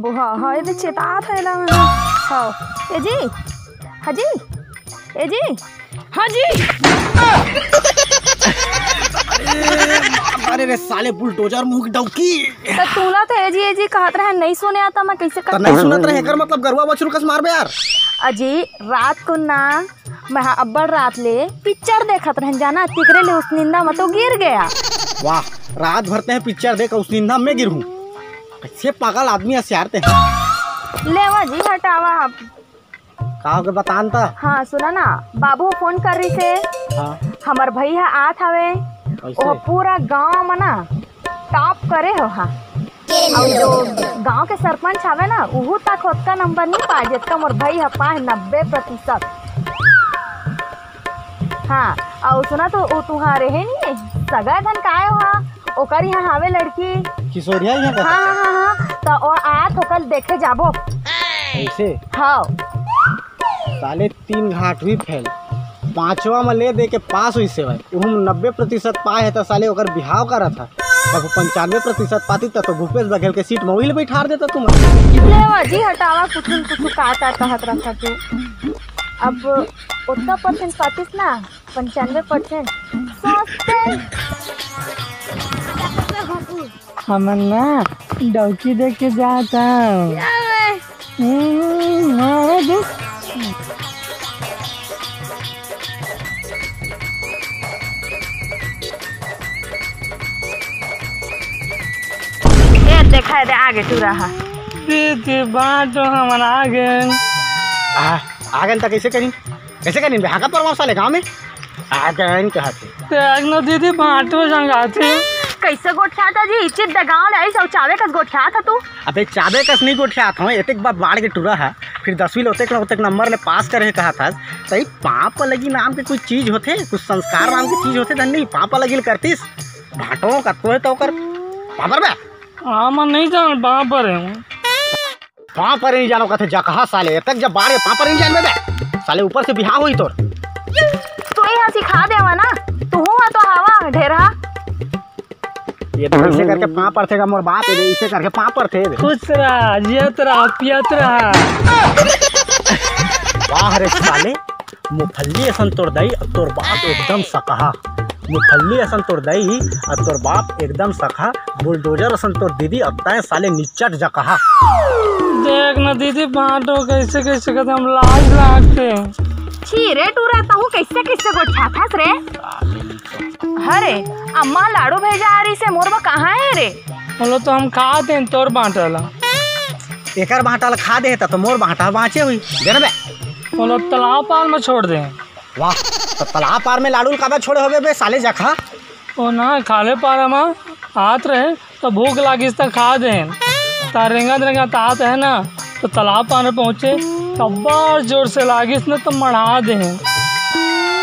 बाबू हाँ हाँ ये चेतात है ना हाँ ए जी हाँ जी ए जी हाँ जी अरे रे साले बुलडोजर मुंह की डौकी तो तूला तो ए जी कहत रहे नहीं सुने आता मैं कैसे कर नहीं सुनत रहे कर मतलब गरुआ बछरू कस मारबे यार। अजी रात को ना मैं अब्बड़ रात ले पिक्चर देखत रहे जाना तिकरे ले उस निंदा में तो गिर गया। वाह रात भरते हैं पिक्चर देख उस निंदा में गिर हूँ कैसे पागल आदमी हसियारते हैं। लेवा जी हटावा आप का के बतान था। हाँ सुना ना बाबू फोन कर रही थे हाँ हमार भैया आत हवे वो पूरा गांव में ना टॉप करे हो हाँ और जो गांव के सरपंच हवे ना उहू तक उसका नंबर नहीं पा जिसका मोर भाई है पाए 90%। हाँ और सुना तो तुम्हारे है नहीं सगा धन काहे हुआ ओकर यहाँ हावे लड़की किशोरिया यहाँ का हाँ हाँ हाँ तो और आत होकर देखे जाबो ऐसे हाँ साले 3 घाट हुई फैल 5वां में ले दे के पास हुई सेवा 90% पाए है तो साले ओकर बिहाव करा था अब 95% पाती था तो भूपेश बघेल के सीट में वही बैठा देता तुम। लेवा जी हटावा कुछ काटा कहत रखा तू अब उतना परसेंट पातीस ना 95% हम ना डौकी देख के जाता देखा है आगे तू रहा दीदी बाटो हमारा आगे आगन तक कैसे करी भागा परवा साले गाँव में आगन कहते दीदी बाटो संगाती कैसे गोठियाता जी इचित दगाव ले आई चावे कस गोठियाता तू। अबे चाबे कस नहीं गोठियात हूँ एक बार बाढ़ के टूरा है फिर 10वीं लोते नंबर ले पास करे कहा था तई पाप लगी नाम के कुछ चीज होते कुछ संस्कार नाम की चीज होते नहीं पाप लगी करतीस भाटो कतो है तो कर पापर बे हाँ मैं नहीं जान पापर है पापर नहीं जानो कहते जा कहा साले तक जब बाढ़ पापर नहीं जान बे साले ऊपर से बिहाव हुई तोर तू यहाँ सिखा देवा ना तू हुआ तो हवा ढेरा ये तो ऐसे करके पापर थे मोर बाप है इसे करके पापर थे खुश रहा जियत रहा पियत रहा वाह रे साले मुफल्ली असन तोर दई तोर बाप एकदम सकहा मुफल्ली असन तोर दई और तोर बाप एकदम सखा बुलडोजर असन तोर दीदी अब तय साले निचट जकहा देख ना दीदी बाटो कैसे कैसे कहते हम लाज लागते छी रे तू रहता हूँ कैसे कैसे गोठियाता रे अरे अम्मा लाडू भेजा आ रही से मोरबा कहाँ है रे बोलो तो हम खाते हैं तोर बाटला एकर बाटल खा दे तो मोर बाटा बाँचे हुई दे बे बोलो तालाब पार में छोड़ दे। वाह तो तालाब पार में लाडू काबा छोड़े होबे बे साले जखा ओ ना खाले पार में हाथ रहे तो भूख लागी तो खा दे रेंगा तात है ना तो तालाब पार में पहुँचे कब्बर जोर से लागिस न तो मढ़ा दे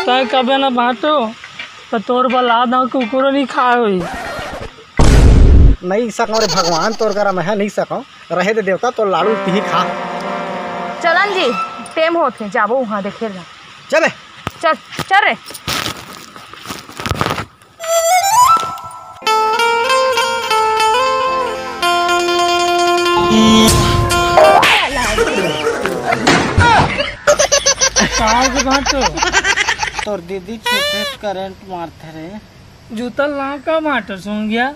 तय कबे ना बाटो तो तोर बला दा कुकुर नहीं खाए हुई नहीं सको रे भगवान तोर करा मैं नहीं सको रहे दे देवता तो लाडू ती खा चलन जी टेम होते जाबो वहाँ देखे चले चल चल रे तोर दीदी छेते करंट मारते रे जूता ला का माटर सुन गया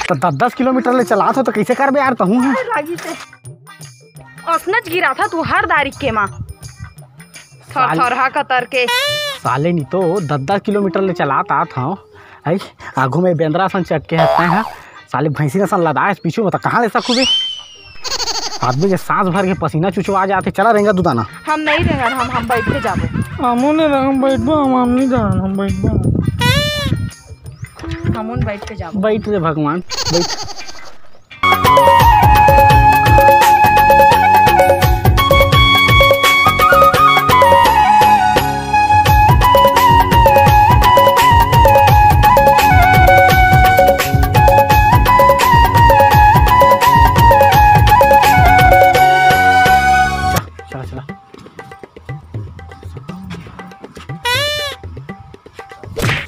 तो 10 किलोमीटर ले चला तो कैसे कर बे यार कहूँ असनच गिरा था तू हर दारिक के माँ थरहा कतर के साले नहीं तो 10 किलोमीटर ले चलाता था आई आगू में बेंद्रा सन चटके हटते हैं साले भैंसी ने सन लदाए पीछू में तो कहाँ ले सकूँ आदमी के सांस भर के पसीना चुचवा जाते चला रहेगा दुदाना हम नहीं रहेंगे हम बैठ के जाबो हम नहीं बैठबो हम नहीं जान हम बैठबो हमन बैठ के जाबो। बैठ रे भगवान बैठ।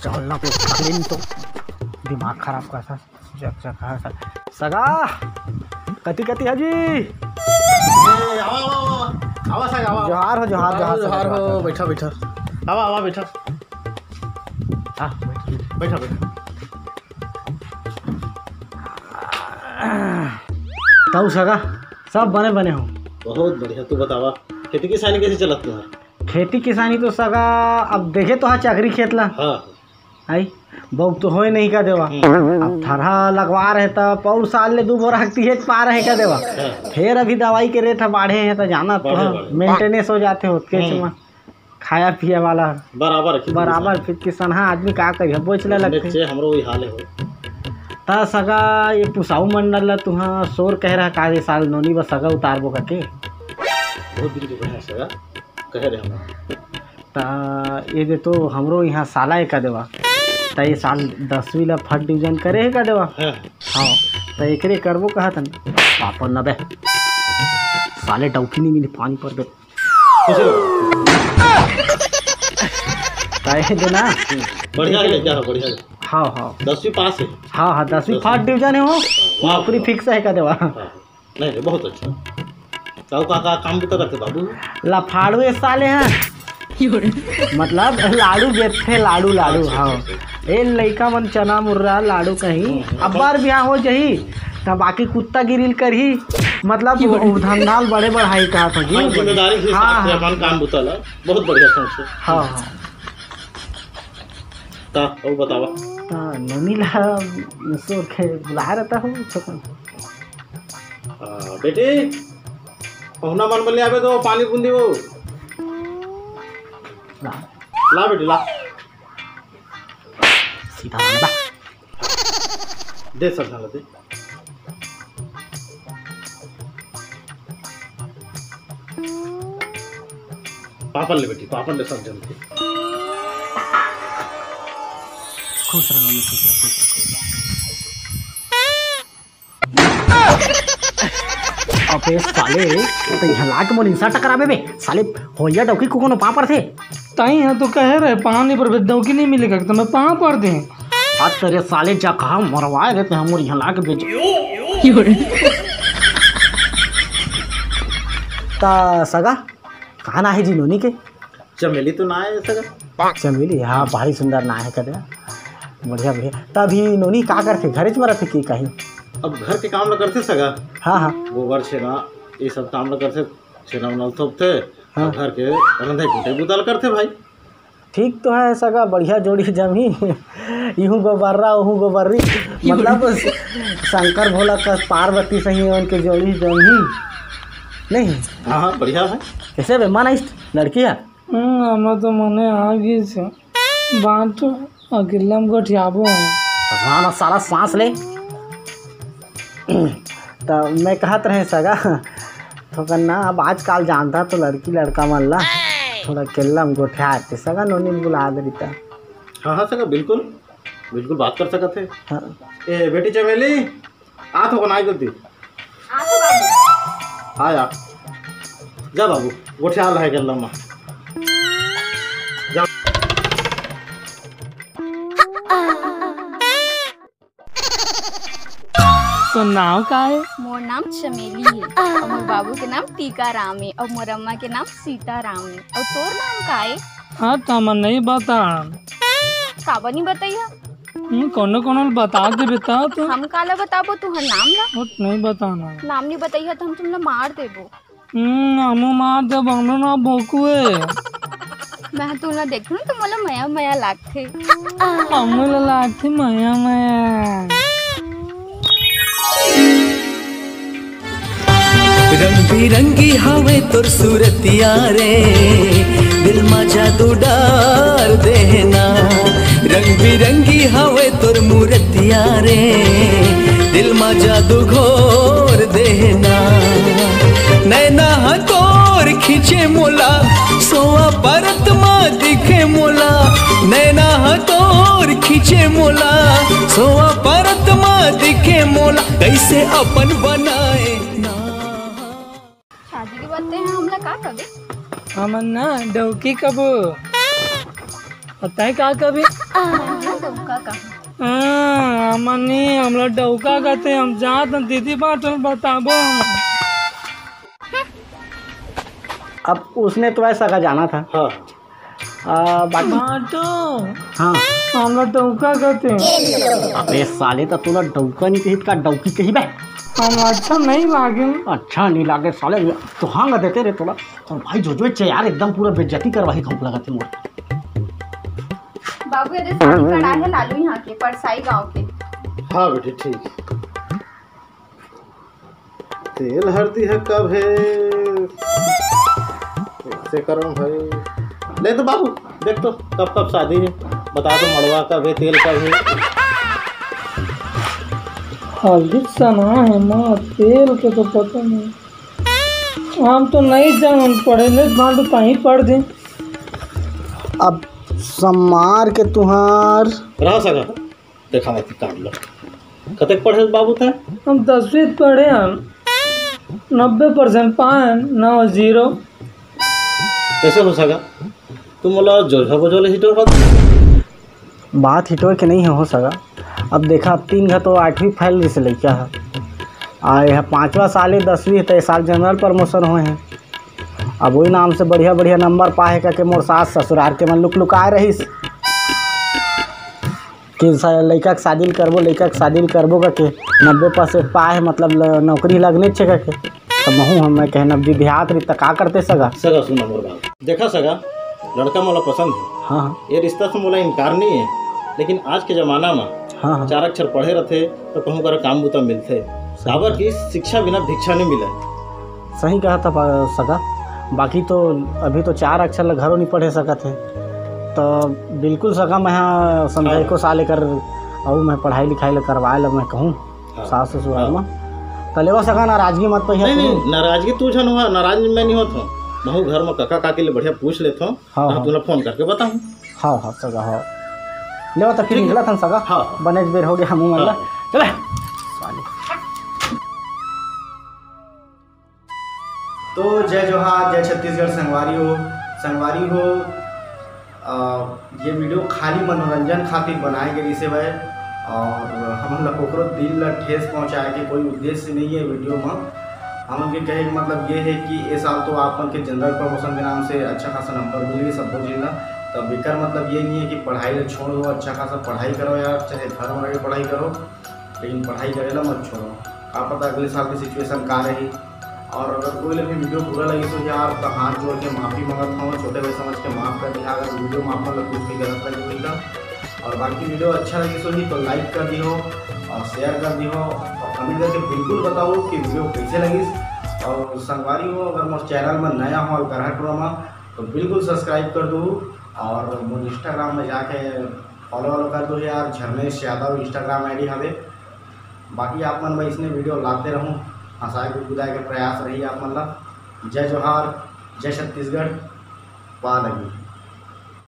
चलना तो दिमाग खराब कर सगा कति कति हाजी जोहार हो जोहार जोहार जोहार हो। बैठा बैठा आवा आवा बैठा। हाँ बैठा बैठा। तब सगा सब बने बने हो। बहुत बढ़िया। तू बतावा खेती किसानी कैसे चलत तुम्हारा? खेती किसानी तो सगा अब देखे तो हाँ चाकरी खेत ला। हाँ आई बहुत तो होए नहीं का देवा। अब थरहा लगवा रहे तब और साल ले 2 बोरा हकती पा रहे का देवा। फिर अभी दवाई के रेट बाढ़े हैं तो जाना तो मेंटेनेंस हो जाते हो के खाया पिया वाला बराबर फिर किसनहा आदमी का करिए बोचले लगते हमरो वही हाल है। ता सगा ये पुसाऊ मंडल ला तुहा शोर कह रहा का साल नोनी बस सगा उतारबो करके बहुत दिन के बढ़िया सगा कह रहे हम। ता ये दे तो हमरो यहाँ साला एक देवा। ता ये साल 10वीं ला फर्स्ट डिवीजन करे है का देवा। हाँ तो एकरे करबो कहा था पापा न बे साले डौकी नहीं मिली पानी पर बे ताए देना बढ़िया है क्या? बढ़िया। हाँ हाँ 10वीं पास है। हाँ हाँ 10वीं फर्स्ट डिवीजन है हो नौकरी फिक्स है का देवा। नहीं बहुत अच्छा। ताऊ का काम भी तो करते बाबू। लफाड़ू साले हैं मतलब लाडू बेचते लाडू लाडू। हाँ ए लइका मन चना मुर्रा लाडू कहीं अब बार ब्याह हो जही तब बाकी कुत्ता गिरिल कर ही मतलब धंधा बड़े बढ़ाई कहा था जी। जिम्मेदारी से अपन काम बुतला बहुत बढ़िया सोच है। हाँ हाँ ता वो बतावा ननी ला सो के बुला रहता हूँ बेटे पहुना मन ले आवे तो पानी बूंदी वो ला बेटे ला सीधा बा दे सर ढंग दे। पापड़ ले बेटी पापड़ ले सब जन के। खुश रहो ननी खुश रहो। अबे साले तो यहाँ लाके मोल इंसा टकरावे बे साले होया डौकी को कोनो पापड़ थे ताई है तो कह रहे पानी पर दौकी नहीं मिलेगा तो मैं पाँव पर दें। आज तेरे साले जा कहा मरवाए रहते हम और यहाँ लाके बेचे ता सगा कहाँ ना है जी नोनी के? चमेली तो ना है सगा। चमेली हाँ भारी सुंदर ना है कदे बढ़िया बढ़िया। तभी नोनी का करते घरे च मरते की कहीं? अब घर के काम न करते सगा। हाँ हाँ गोबर छेना ये सब काम न करते छेना उनल थोपते। हाँ। घर के रंधे कुटे बुतल करते भाई। ठीक तो है सगा बढ़िया जोड़ी जमी यूँ गोबर्रा वहूँ गोबर्री मतलब शंकर भोला का पार्वती सही उनके जोड़ी जमी नहीं। हाँ हाँ बढ़िया है। कैसे बे मन लड़की है? हमें तो मने आ गई से बात अकेला में गोठियाबो हाँ ना सारा सांस ले तो मैं कहत रहे सगा तो ना अब आजकल जानता तो लड़की लड़का मन ला थोड़ा केला में गोठियाते सगा नोनी बुला देता। हाँ हाँ सगा बिल्कुल बिल्कुल बात कर सकते थे। हाँ। ए बेटी चमेली आ तो बनाई गलती आया जा बाबू गोठिया है केला में तो नाम का है? मोर नाम चमेली है और मोर बाबू के नाम टीकाराम है और मोर अम्मा के नाम सीताराम है। और तोर नाम का है? हाँ तो मैं नहीं बता काबा नहीं बताइया? कोनो कोनो बता दे बता तो हम काला बताबो तुहर नाम ला? नहीं बताना नाम नहीं बताइया तो हम तुमला मार देबो। हमू मार दे बंगलो ना भोकुए मैं तू ना देखूं तो मोला मया मया लागथे। हमला लागथे मया मया। रंग बिरंगी हवे तोर सूरतिया रे दिल मा जादू डार देना रंग बिरंगी हवे तोर मूर्तिया रे दिल मा जादू घोर देना नैना तोर खींचे मोला सोआ परत मा दिखे मोला नैना तोर खींचे मोला सोआ परत मा दिखे मोला कैसे अपन बनाए ना। शादी की बातें हैं हमला का कभी हमन ना डौकी कबो पता है का कभी हमन नहीं हमला डौका कहते हम जात दीदी बात बताबो हम। अब उसने तो ऐसा का जाना था। हाँ बाकी बाटो हाँ हमला डौका कहते अबे साले तो तूने डौका नहीं कही का डौकी कही बे। हम अच्छा नहीं लागे अच्छा नहीं लागे साले तो हाँ गा देते रे थोड़ा। और भाई जो यार एकदम पूरा बेइज्जती करवाही धूप लगाते मोर। बाबू ये शादी करा है लालू यहाँ के परसाई गांव के। हाँ बेटी ठीक। तेल हल्दी है कब है ऐसे करो भाई। ले तो बाबू देख तो कब कब शादी है बता दो मड़वा कब है तेल कब है। हल्दी सना है माँ तेल के तो पता नहीं हम तो नहीं जान पढ़े ले भांडू कहीं पढ़ दे। अब समार के तुहार रहा सका देखा मैं काट लो कतक पढ़े बाबू था। हम 10वीं पढ़े हम 90% पाए 9 कैसे हो सका तुम बोला जोर बोझोले हिटोर बात हिटोर के नहीं हो सका। अब देखा अब 3 घा तो 8वीं फैल जैसे लड़का है आए है 5वां साल है 10वीं तो इस साल जनरल प्रमोशन हुए हैं। अब वही नाम से बढ़िया बढ़िया नंबर पाए का के मोर सास ससुराल के मन लुक लुकाए रहीस कि लड़का के शादी करबो का के 90% पाए मतलब नौकरी लगने छे का के तब महू हम कहे नब्जी देहात रही तक का करते सगा सुना मोर बात देखा सगा लड़का मोला पसंद है। हाँ ये रिश्ता से मोला इनकार नहीं है लेकिन आज के ज़माना में हाँ 4 अक्षर पढ़े रहते तो कहूँ कर काम बुता मिलते साबर की शिक्षा बिना भिक्षा नहीं मिले। सही कहा था सगा। बाकी तो अभी तो 4 अक्षर घरों नहीं पढ़े सका थे तो बिल्कुल सका मैं यहाँ समझाई को साल लेकर और मैं पढ़ाई लिखाई करवाए ला मैं कहूँ सास ससुराल में कलेवा सका नाराजगी मत पे। नहीं नाराजगी तू झन हुआ नाराज मैं नहीं होता मैं घर में काका काकी ले बढ़िया पूछ लेता हूँ। हाँ तूने फोन करके बताऊँ। हाँ हाँ सगा हाँ ले तो फिर निकला था सगा। हाँ बनेज बेर हो गया हम मतलब चले तो जय जोहार जय छत्तीसगढ़ संगवारी हो। ये वीडियो खाली मनोरंजन खातिर बनाए गए से भाई और हम लोग दिल ला ठेस पहुँचाए के कोई उद्देश्य नहीं है वीडियो में। हम के कहे मतलब ये है कि ये साल तो आप के जनरल प्रमोशन के नाम से अच्छा खासा नंबर मिल गए सबको जिला तब बेकार मतलब ये नहीं है कि पढ़ाई छोड़ो अच्छा खासा पढ़ाई करो यार चाहे घर में रह पढ़ाई करो लेकिन पढ़ाई करेला मत छोड़ो का पता अगले साल की सिचुएशन का रही। और अगर कोई भी वीडियो बुरा लगे तो यार तो हाथ जोड़ के माफ़ी मांगता हूँ छोटे भाई समझ के माफ़ कर दिया अगर वीडियो में आप लोग कुछ भी गलत लगे हुई का। और बाकी वीडियो अच्छा लगे तो लाइक कर दियो और शेयर कर दियो और कमेंट करके बिल्कुल बताओ कि वीडियो कैसे लगी। और संगवारी हो अगर मोर चैनल में नया हो गरहट में तो बिल्कुल सब्सक्राइब कर दो और मुझे इंस्टाग्राम में जाके फॉलो कर दो यार झरनेश यादव इंस्टाग्राम ID हवे। बाकी आप मन में इसने वीडियो लाते रहूँ हंसाए गुदगुदाए के प्रयास रही आप मतलब। जय जोहार जय छत्तीसगढ़ पा लगी।